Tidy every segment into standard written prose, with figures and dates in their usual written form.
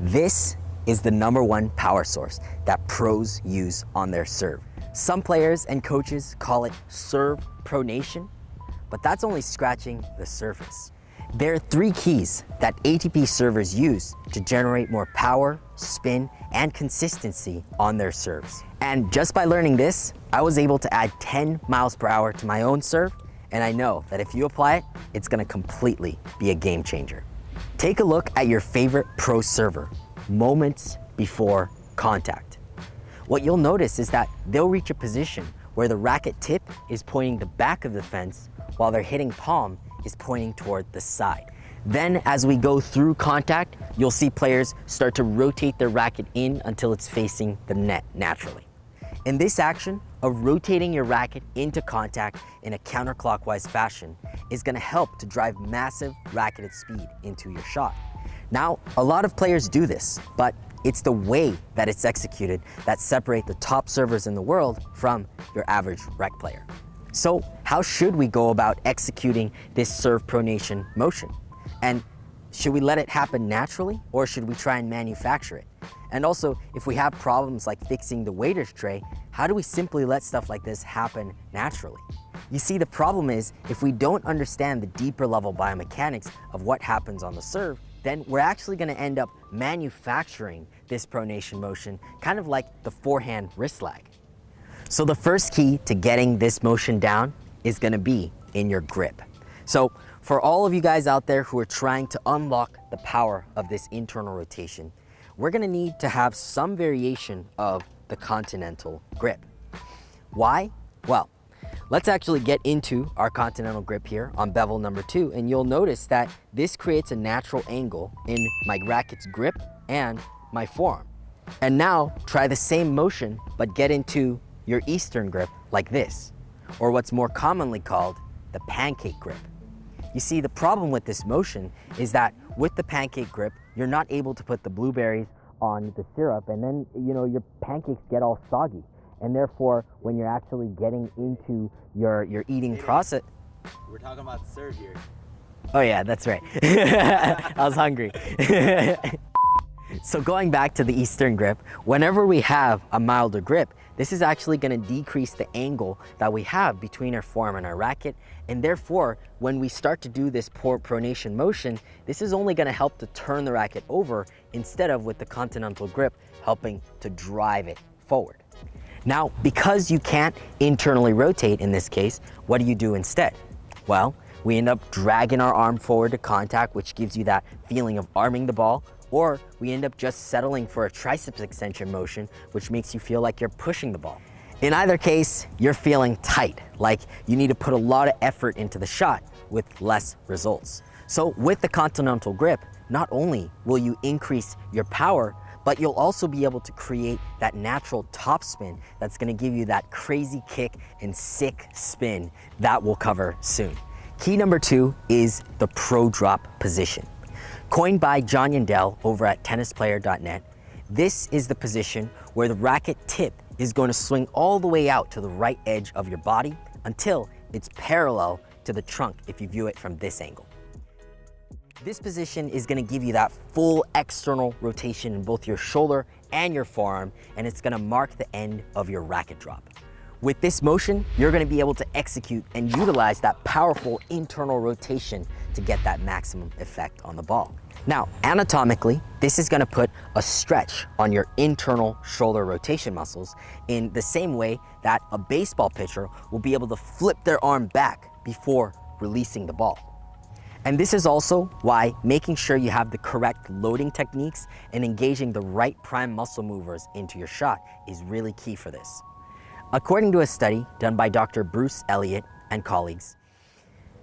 This is the #1 power source that pros use on their serve. Some players and coaches call it serve pronation, but that's only scratching the surface. There are 3 keys that ATP servers use to generate more power, spin, and consistency on their serves. And just by learning this, I was able to add 10 miles per hour to my own serve, and I know that if you apply it, it's gonna completely be a game changer. Take a look at your favorite pro server moments before contact. What you'll notice is that they'll reach a position where the racket tip is pointing the back of the fence while their hitting palm is pointing toward the side. Then as we go through contact, you'll see players start to rotate their racket in until it's facing the net naturally. In this action of rotating your racket into contact in a counterclockwise fashion is gonna help to drive massive racketed speed into your shot. Now, a lot of players do this, but it's the way that it's executed that separate the top servers in the world from your average rec player. So how should we go about executing this serve pronation motion? And should we let it happen naturally, or should we try and manufacture it? And also, if we have problems like fixing the waiter's tray, how do we simply let stuff like this happen naturally? You see, the problem is, if we don't understand the deeper level biomechanics of what happens on the serve, then we're actually gonna end up manufacturing this pronation motion, kind of like the forehand wrist lag. So the first key to getting this motion down is gonna be in your grip. So for all of you guys out there who are trying to unlock the power of this internal rotation, we're gonna need to have some variation of the continental grip. Why? Well, let's actually get into our continental grip here on bevel number 2, and you'll notice that this creates a natural angle in my racket's grip and my forearm. And now try the same motion, but get into your Eastern grip like this, or what's more commonly called the pancake grip. You see, the problem with this motion is that with the pancake grip, you're not able to put the blueberries on the syrup, and then, your pancakes get all soggy. And therefore, when you're actually getting into your eating process... We're talking about the serve here. Oh yeah, that's right. I was hungry. So going back to the Eastern grip, whenever we have a milder grip, this is actually gonna decrease the angle that we have between our forearm and our racket, and therefore, when we start to do this pronation motion, this is only gonna help to turn the racket over instead of with the continental grip helping to drive it forward. Now, because you can't internally rotate in this case, what do you do instead? Well, we end up dragging our arm forward to contact, which gives you that feeling of arming the ball, or we end up just settling for a triceps extension motion, which makes you feel like you're pushing the ball. In either case, you're feeling tight, like you need to put a lot of effort into the shot with less results. So with the continental grip, not only will you increase your power, but you'll also be able to create that natural top spin that's gonna give you that crazy kick and sick spin that we'll cover soon. Key number 2 is the pro drop position. Coined by John Yandel over at tennisplayer.net, this is the position where the racket tip is going to swing all the way out to the right edge of your body until it's parallel to the trunk if you view it from this angle. This position is gonna give you that full external rotation in both your shoulder and your forearm, and it's gonna mark the end of your racket drop. With this motion, you're gonna be able to execute and utilize that powerful internal rotation to get that maximum effect on the ball. Now, anatomically, this is gonna put a stretch on your internal shoulder rotation muscles in the same way that a baseball pitcher will be able to flip their arm back before releasing the ball. And this is also why making sure you have the correct loading techniques and engaging the right prime muscle movers into your shot is really key for this. According to a study done by Dr. Bruce Elliott and colleagues,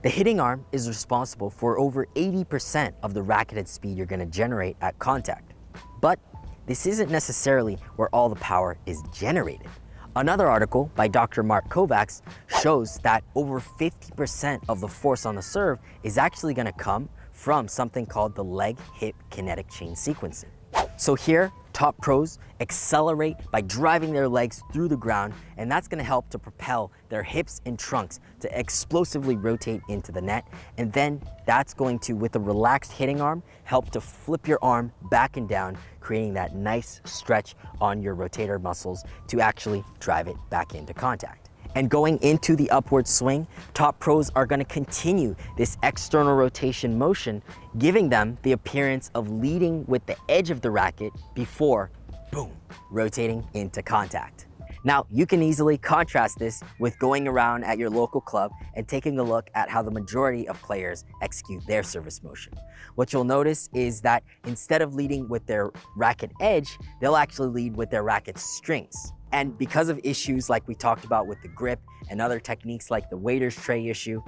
the hitting arm is responsible for over 80% of the racketed speed you're going to generate at contact. But this isn't necessarily where all the power is generated. Another article by Dr. Mark Kovacs shows that over 50% of the force on the serve is actually going to come from something called the leg-hip kinetic chain sequencing. So here, top pros accelerate by driving their legs through the ground, and that's gonna help to propel their hips and trunks to explosively rotate into the net. And then that's going to, with a relaxed hitting arm, help to flip your arm back and down, creating that nice stretch on your rotator muscles to actually drive it back into contact. And going into the upward swing, top pros are going to continue this external rotation motion, giving them the appearance of leading with the edge of the racket before, boom, rotating into contact. Now, you can easily contrast this with going around at your local club and taking a look at how the majority of players execute their service motion. What you'll notice is that instead of leading with their racket edge, they'll actually lead with their racket strings. And because of issues like we talked about with the grip and other techniques like the waiter's tray issue,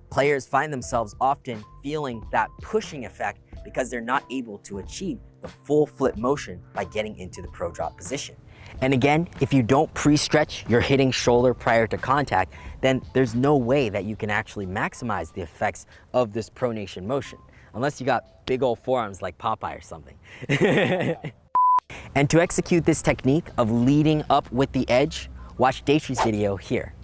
players find themselves often feeling that pushing effect because they're not able to achieve the full flip motion by getting into the pro drop position. And again, if you don't pre-stretch your hitting shoulder prior to contact, then there's no way that you can actually maximize the effects of this pronation motion, unless you got big old forearms like Popeye or something. And to execute this technique of leading up with the edge, watch Daytree's video here.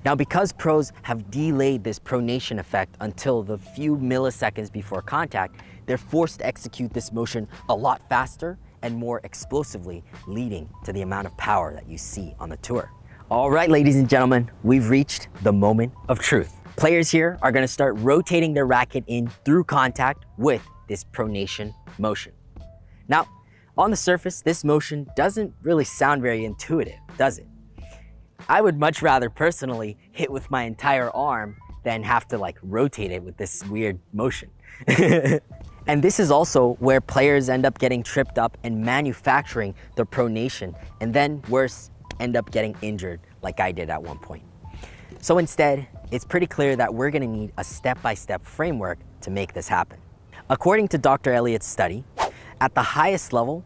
Now, because pros have delayed this pronation effect until the few milliseconds before contact, they're forced to execute this motion a lot faster and more explosively, leading to the amount of power that you see on the tour. All right, ladies and gentlemen, we've reached the moment of truth. Players here are going to start rotating their racket in through contact with this pronation motion. Now, on the surface, this motion doesn't really sound very intuitive, does it? I would much rather personally hit with my entire arm than have to rotate it with this weird motion. And this is also where players end up getting tripped up and manufacturing the pronation, and then worse, end up getting injured like I did at one point. So instead, it's pretty clear that we're gonna need a step-by-step framework to make this happen. According to Dr. Elliott's study, at the highest level,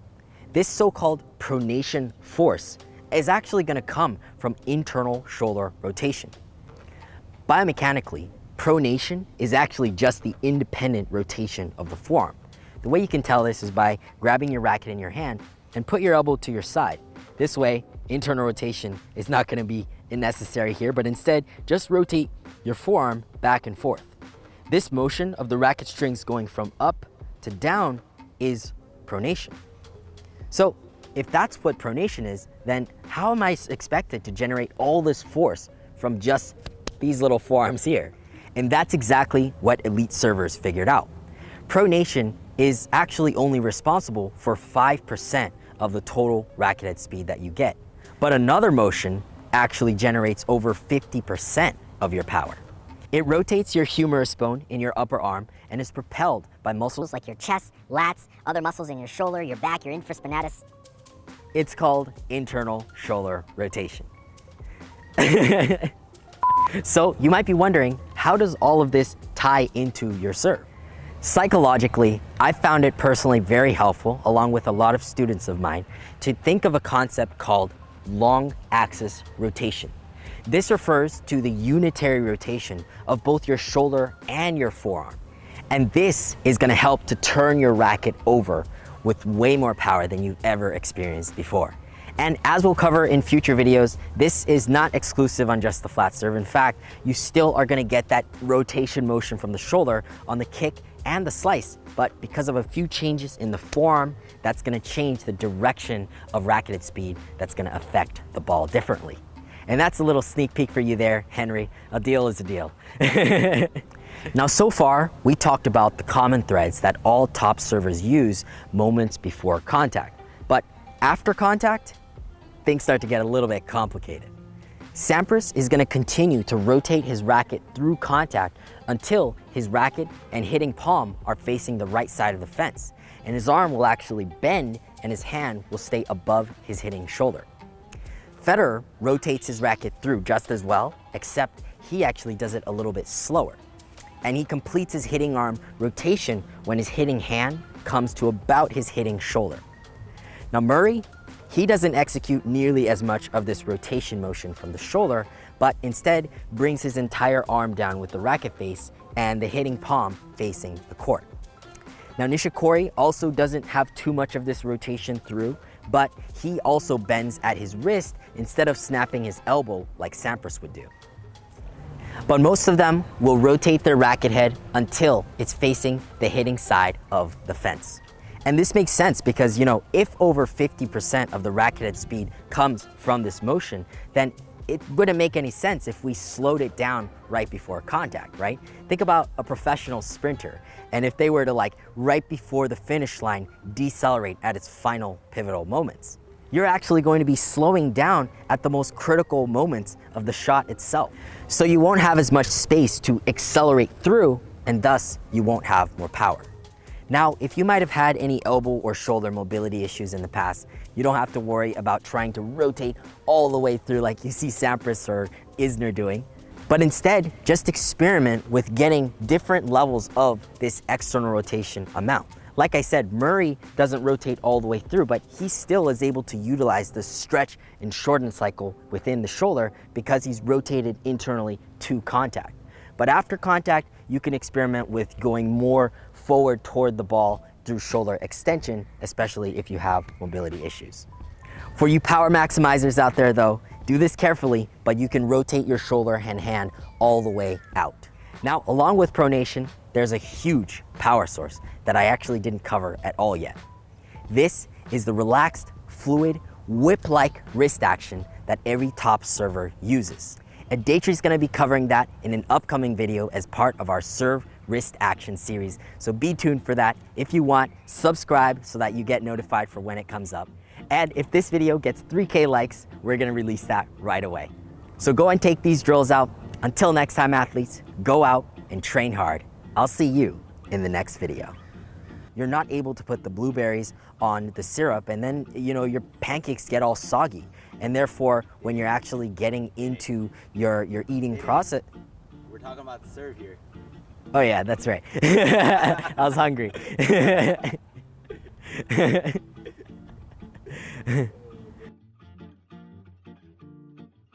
this so-called pronation force is actually going to come from internal shoulder rotation. Biomechanically, pronation is actually just the independent rotation of the forearm. The way you can tell this is by grabbing your racket in your hand and put your elbow to your side. This way, internal rotation is not going to be necessary here, but instead, just rotate your forearm back and forth. This motion of the racket strings going from up to down is pronation. So if that's what pronation is, then how am I expected to generate all this force from just these little forearms here? And that's exactly what elite servers figured out. Pronation is actually only responsible for 5% of the total racket head speed that you get. But another motion actually generates over 50% of your power. It rotates your humerus bone in your upper arm and is propelled by muscles like your chest, lats, other muscles in your shoulder, your back, your infraspinatus. It's called internal shoulder rotation. So you might be wondering, how does all of this tie into your serve? Psychologically, I found it personally very helpful, along with a lot of students of mine, to think of a concept called long axis rotation. This refers to the unitary rotation of both your shoulder and your forearm. And this is going to help to turn your racket over with way more power than you've ever experienced before. And as we'll cover in future videos, this is not exclusive on just the flat serve. In fact, you still are going to get that rotation motion from the shoulder on the kick and the slice, but because of a few changes in the forearm, that's going to change the direction of racketed speed that's going to affect the ball differently. And that's a little sneak peek for you there, Henry. A deal is a deal. Now, so far, we talked about the common threads that all top servers use moments before contact. But after contact, things start to get a little bit complicated. Sampras is going to continue to rotate his racket through contact until his racket and hitting palm are facing the right side of the fence, and his arm will actually bend and his hand will stay above his hitting shoulder. Federer rotates his racket through just as well, except he actually does it a little bit slower. And he completes his hitting arm rotation when his hitting hand comes to about his hitting shoulder. Now Murray, he doesn't execute nearly as much of this rotation motion from the shoulder, but instead brings his entire arm down with the racket face and the hitting palm facing the court. Now Nishikori also doesn't have too much of this rotation through, but he also bends at his wrist instead of snapping his elbow like Sampras would do. But most of them will rotate their racket head until it's facing the hitting side of the fence. And this makes sense because, if over 50% of the racket head speed comes from this motion, then it wouldn't make any sense if we slowed it down right before contact, right? Think about a professional sprinter, and if they were to right before the finish line decelerate at its final pivotal moments. You're actually going to be slowing down at the most critical moments of the shot itself. So you won't have as much space to accelerate through, and thus you won't have more power. Now, if you might have had any elbow or shoulder mobility issues in the past, you don't have to worry about trying to rotate all the way through like you see Sampras or Isner doing. But instead, just experiment with getting different levels of this external rotation amount. Like I said, Murray doesn't rotate all the way through, but he still is able to utilize the stretch and shorten cycle within the shoulder because he's rotated internally to contact. But after contact, you can experiment with going more forward toward the ball through shoulder extension, especially if you have mobility issues. For you power maximizers out there though, do this carefully, but you can rotate your shoulder and hand all the way out. Now, along with pronation, there's a huge power source that I actually didn't cover at all yet. This is the relaxed, fluid, whip-like wrist action that every top server uses. And Daytree's gonna be covering that in an upcoming video as part of our Serve Wrist Action series. So be tuned for that. If you want, subscribe so that you get notified for when it comes up. And if this video gets 3K likes, we're gonna release that right away. So go and take these drills out. Until next time, athletes, go out and train hard. I'll see you in the next video. You're not able to put the blueberries on the syrup, and then your pancakes get all soggy. And therefore, when you're actually getting into your your process. We're talking about the serve here. Oh yeah, that's right. I was hungry.